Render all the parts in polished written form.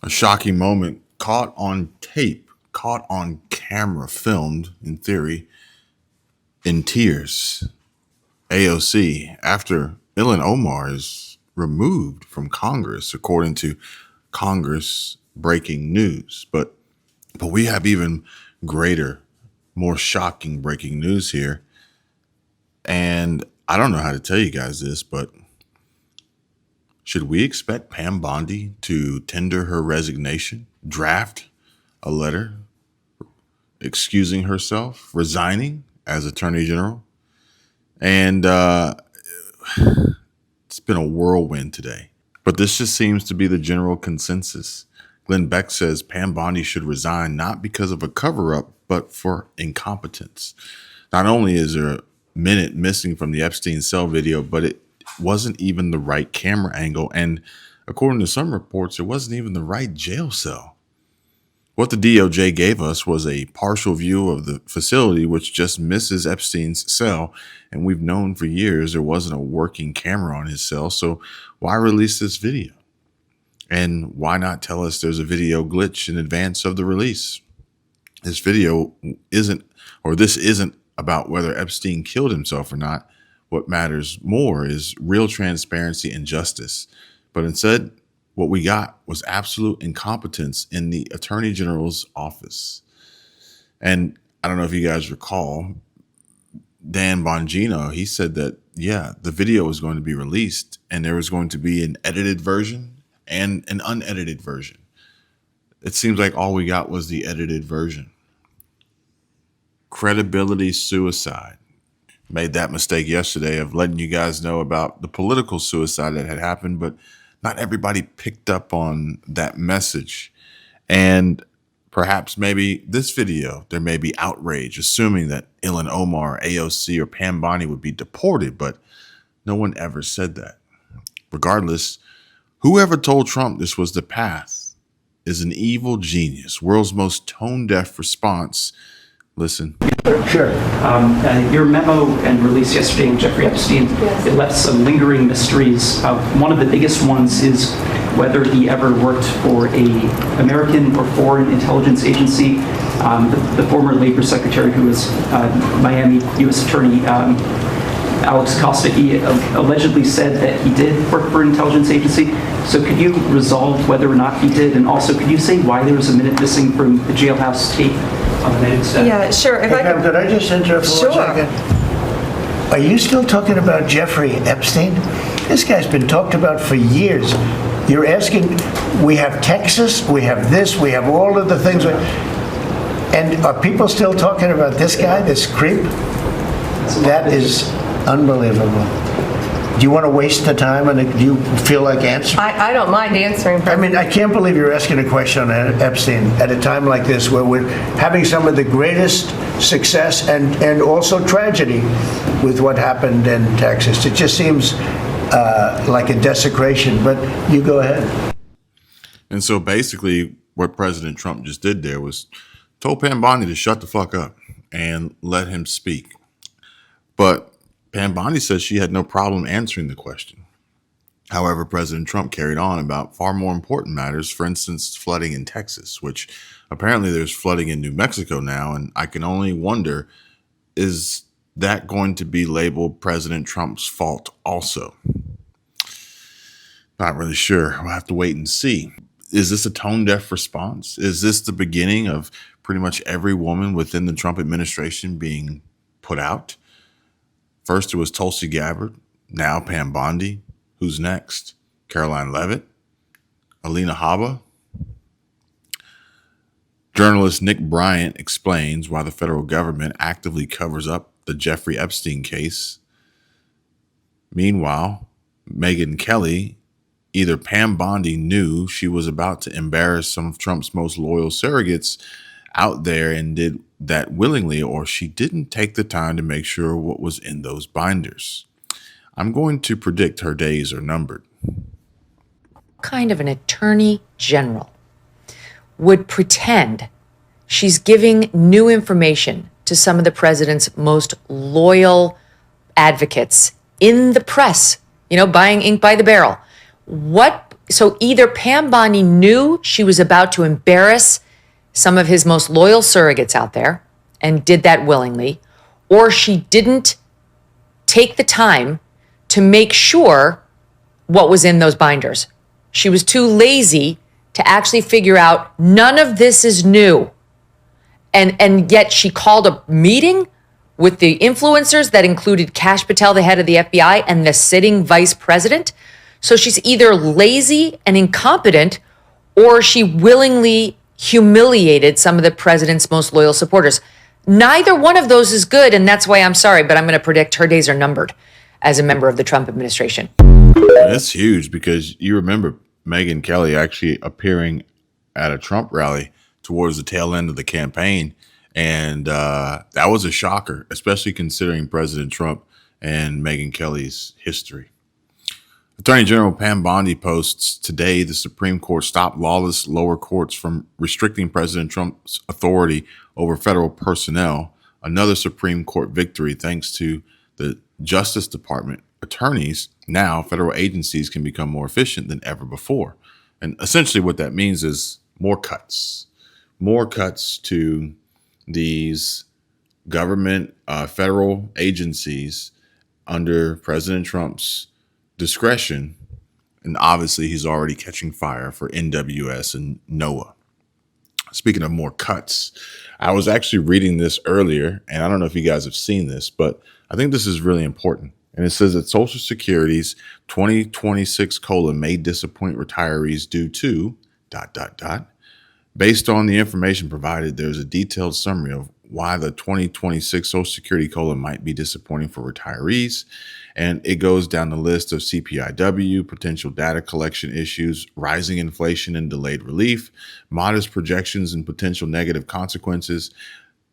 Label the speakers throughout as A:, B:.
A: A shocking moment caught on tape, caught on camera, filmed, in theory, in tears. AOC, after Ilhan Omar is removed from Congress, according to Congress breaking news. But we have even greater, more shocking breaking news here. And I don't know how to tell you guys this, but should we expect Pam Bondi to tender her resignation, draft a letter excusing herself, resigning as Attorney General? And it's been a whirlwind today. But this just seems to be the general consensus. Glenn Beck says Pam Bondi should resign not because of a cover-up, but for incompetence. Not only is there a minute missing from the Epstein cell video, but it wasn't even the right camera angle. And according to some reports, it wasn't even the right jail cell. What the DOJ gave us was a partial view of the facility, which just misses Epstein's cell. And we've known for years there wasn't a working camera on his cell. So why release this video? And why not tell us there's a video glitch in advance of the release? This isn't about whether Epstein killed himself or not. What matters more is real transparency and justice. But instead, what we got was absolute incompetence in the Attorney General's office. And I don't know if you guys recall, Dan Bongino, he said that, the video was going to be released and there was going to be an edited version and an unedited version. It seems like all we got was the edited version. Credibility suicide. Made that mistake yesterday of letting you guys know about the political suicide that had happened, but not everybody picked up on that message. And perhaps maybe this video, there may be outrage, assuming that Ilhan Omar, AOC, or Pam Bondi would be deported, but no one ever said that. Regardless, whoever told Trump this was the path is an evil genius. World's most tone-deaf response. Listen.
B: Sure. Your memo and release yesterday on Jeffrey Epstein, it left some lingering mysteries. One of the biggest ones is whether he ever worked for a American or foreign intelligence agency. The former labor secretary, who was Miami U.S. Attorney Alex Costa, he allegedly said that he did work for an intelligence agency. So could you resolve whether or not he did? And also, could you say why there was a minute missing from the jailhouse tape on the minute stuff?
C: Yeah, sure.
D: Hey, Pam, could I just interrupt for 1 second? Are you still talking about Jeffrey Epstein? This guy's been talked about for years. You're asking, we have Texas, we have this, we have all of the things. And are people still talking about this guy, this creep? That is unbelievable. Do you want to waste the time, and do you feel like answering?
C: I don't mind answering.
D: I mean, I can't believe you're asking a question on Epstein at a time like this, where we're having some of the greatest success and also tragedy with what happened in Texas. It just seems like a desecration, but you go ahead.
A: And so basically what President Trump just did there was told Pam Bondi to shut the fuck up and let him speak. But Pam Bondi says she had no problem answering the question. However, President Trump carried on about far more important matters, for instance, flooding in Texas, which apparently there's flooding in New Mexico now. And I can only wonder, is that going to be labeled President Trump's fault also? Not really sure. We'll have to wait and see. Is this a tone-deaf response? Is this the beginning of pretty much every woman within the Trump administration being put out? First, it was Tulsi Gabbard. Now Pam Bondi. Who's next? Caroline Leavitt? Alina Habba? Journalist Nick Bryant explains why the federal government actively covers up the Jeffrey Epstein case. Meanwhile, Megyn Kelly, either Pam Bondi knew she was about to embarrass some of Trump's most loyal surrogates out there and did that willingly, or she didn't take the time to make sure what was in those binders. I'm going to predict her days are numbered.
E: Kind of an attorney general would pretend she's giving new information to some of the president's most loyal advocates in the press, buying ink by the barrel. What So either Pam Bondi knew she was about to embarrass some of his most loyal surrogates out there and did that willingly, or she didn't take the time to make sure what was in those binders. She was too lazy to actually figure out none of this is new. And yet she called a meeting with the influencers that included Kash Patel, the head of the FBI, and the sitting vice president. So she's either lazy and incompetent, or she willingly humiliated some of the president's most loyal supporters. Neither one of those is good, and that's why I'm sorry, but I'm going to predict her days are numbered as a member of the Trump administration.
A: That's huge, because you remember Megyn Kelly actually appearing at a Trump rally towards the tail end of the campaign. And that was a shocker, especially considering President Trump and Megyn Kelly's history. Attorney General Pam Bondi posts today the Supreme Court stopped lawless lower courts from restricting President Trump's authority over federal personnel. Another Supreme Court victory thanks to the Justice Department attorneys. Now federal agencies can become more efficient than ever before. And essentially what that means is more cuts to these government federal agencies under President Trump's discretion. And obviously he's already catching fire for NWS and NOAA. Speaking of more cuts, I was actually reading this earlier, and I don't know if you guys have seen this, but I think this is really important. And it says that Social Security's 2026 COLA may disappoint retirees due to ... Based on the information provided, there's a detailed summary of why the 2026 Social Security COLA might be disappointing for retirees. And it goes down the list of CPIW, potential data collection issues, rising inflation and delayed relief, modest projections and potential negative consequences.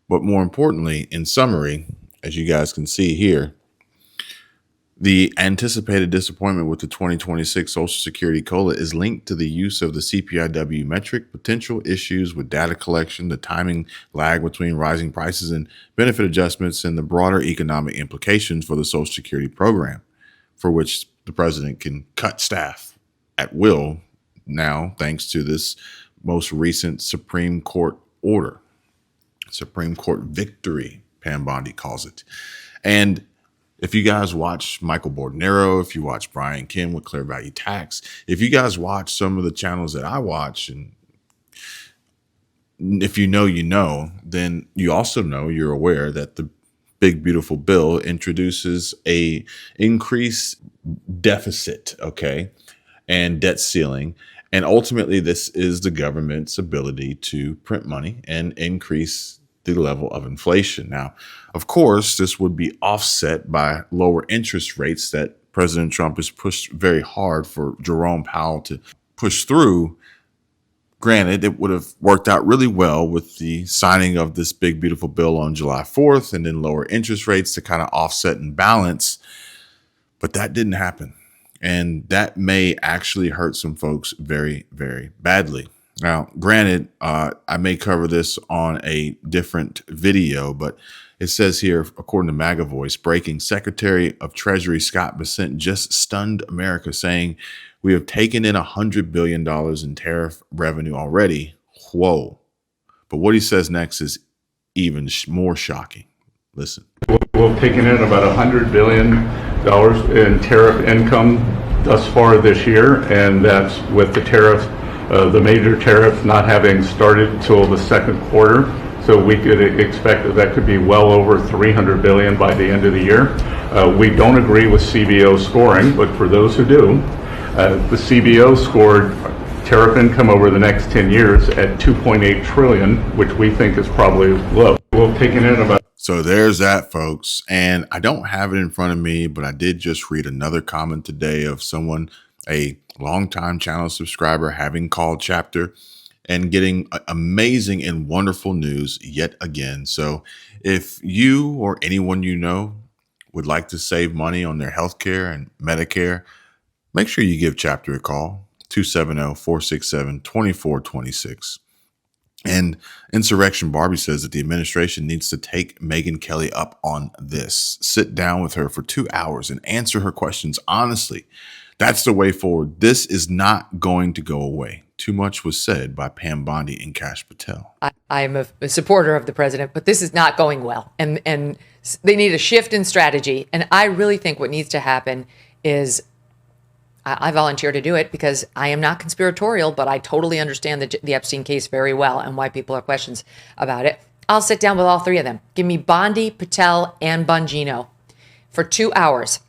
A: But more importantly, in summary, as you guys can see here, the anticipated disappointment with the 2026 Social Security COLA is linked to the use of the CPIW metric, potential issues with data collection, the timing lag between rising prices and benefit adjustments, and the broader economic implications for the Social Security program, for which the president can cut staff at will now, thanks to this most recent Supreme Court order, Supreme Court victory, Pam Bondi calls it. And if you guys watch Michael Bordenero, if you watch Brian Kim with Clear Value Tax, if you guys watch some of the channels that I watch, and if you know, then you also know, you're aware that the big, beautiful bill introduces a increased deficit, okay, and debt ceiling. And ultimately, this is the government's ability to print money and increase the level of inflation. Now, of course, this would be offset by lower interest rates that President Trump has pushed very hard for Jerome Powell to push through. Granted, it would have worked out really well with the signing of this big, beautiful bill on July 4th and then lower interest rates to kind of offset and balance. But that didn't happen. And that may actually hurt some folks very, very badly. Now, granted, I may cover this on a different video, but it says here, according to MAGA Voice, breaking, Secretary of Treasury Scott Bessent just stunned America, saying, "We have taken in $100 billion in tariff revenue already." Whoa. But what he says next is even more shocking. Listen.
C: We've taken in about $100 billion in tariff income thus far this year, and that's with the tariff, the major tariff not having started till the second quarter. So we could expect that could be well over $300 billion by the end of the year. We don't agree with CBO scoring, but for those who do, the CBO scored tariff income over the next 10 years at $2.8 trillion, which we think is probably low. We've taken in about...
A: So there's that, folks. And I don't have it in front of me, but I did just read another comment today of someone, a longtime channel subscriber, having called Chapter and getting amazing and wonderful news yet again. So if you or anyone you know would like to save money on their healthcare and Medicare, make sure you give Chapter a call, 270-467-2426. And Insurrection Barbie says that the administration needs to take Megyn Kelly up on this. Sit down with her for 2 hours and answer her questions honestly. That's the way forward. This is not going to go away. Too much was said by Pam Bondi and Kash Patel.
E: I'm a supporter of the president, but this is not going well. And they need a shift in strategy. And I really think what needs to happen is I volunteer to do it because I am not conspiratorial, but I totally understand the Epstein case very well and why people have questions about it. I'll sit down with all three of them. Give me Bondi, Patel, and Bongino for 2 hours.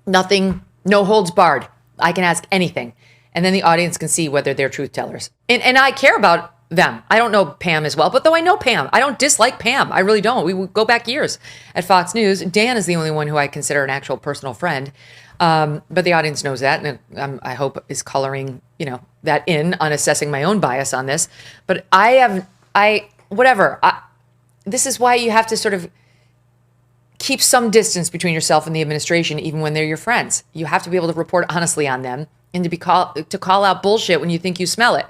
E: Nothing, no holds barred. I can ask anything. And then the audience can see whether they're truth tellers. And I care about them. I don't know Pam as well, but though I know Pam, I don't dislike Pam. I really don't. We go back years at Fox News. Dan is the only one who I consider an actual personal friend. But the audience knows that, and I hope is coloring, that in on assessing my own bias on this. But this is why you have to sort of keep some distance between yourself and the administration, even when they're your friends. You have to be able to report honestly on them and to call out bullshit when you think you smell it.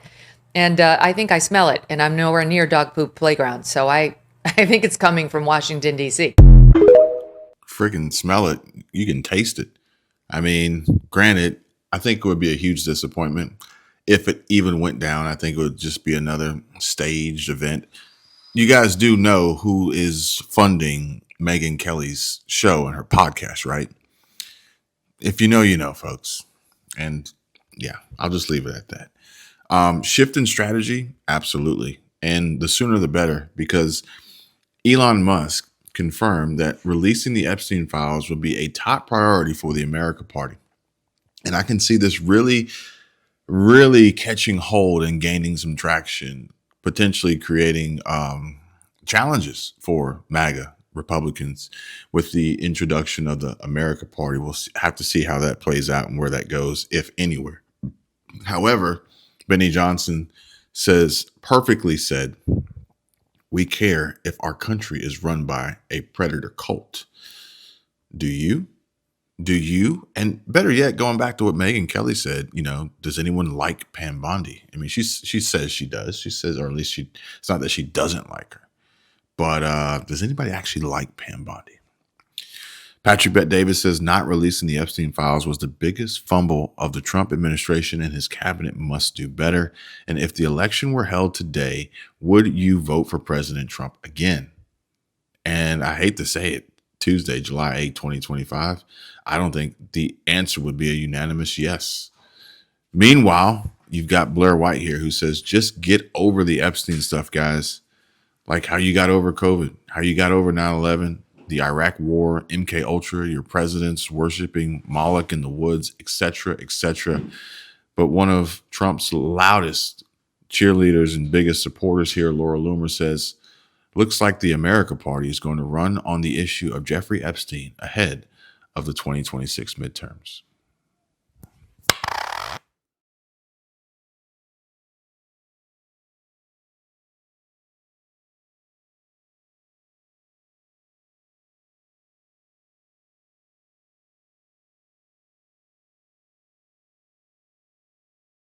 E: And I think I smell it, and I'm nowhere near dog poop playground. So I think it's coming from Washington, D.C.
A: Freaking smell it. You can taste it. I mean, granted, I think it would be a huge disappointment if it even went down. I think it would just be another staged event. You guys do know who is funding Megyn Kelly's show and her podcast, right? If you know, you know, folks. And yeah, I'll just leave it at that. Shift in strategy, absolutely. And the sooner the better, because Elon Musk confirmed that releasing the Epstein files will be a top priority for the America Party. And I can see this really, really catching hold and gaining some traction, potentially creating challenges for MAGA Republicans with the introduction of the America Party. We'll have to see how that plays out and where that goes, if anywhere. However, Benny Johnson perfectly said, we care if our country is run by a predator cult. Do you? Do you? And better yet, going back to what Megyn Kelly said, does anyone like Pam Bondi? I mean, she says she does. She says, or at least it's not that she doesn't like her. But does anybody actually like Pam Bondi? Patrick Bet Davis says not releasing the Epstein files was the biggest fumble of the Trump administration, and his cabinet must do better. And if the election were held today, would you vote for President Trump again? And I hate to say it, Tuesday, July 8, 2025, I don't think the answer would be a unanimous yes. Meanwhile, you've got Blair White here who says, just get over the Epstein stuff, guys. Like how you got over COVID, how you got over 9/11, the Iraq war, MK Ultra, your presidents worshiping Moloch in the woods, etc., etc. But one of Trump's loudest cheerleaders and biggest supporters here, Laura Loomer, says, looks like the America Party is going to run on the issue of Jeffrey Epstein ahead of the 2026 midterms.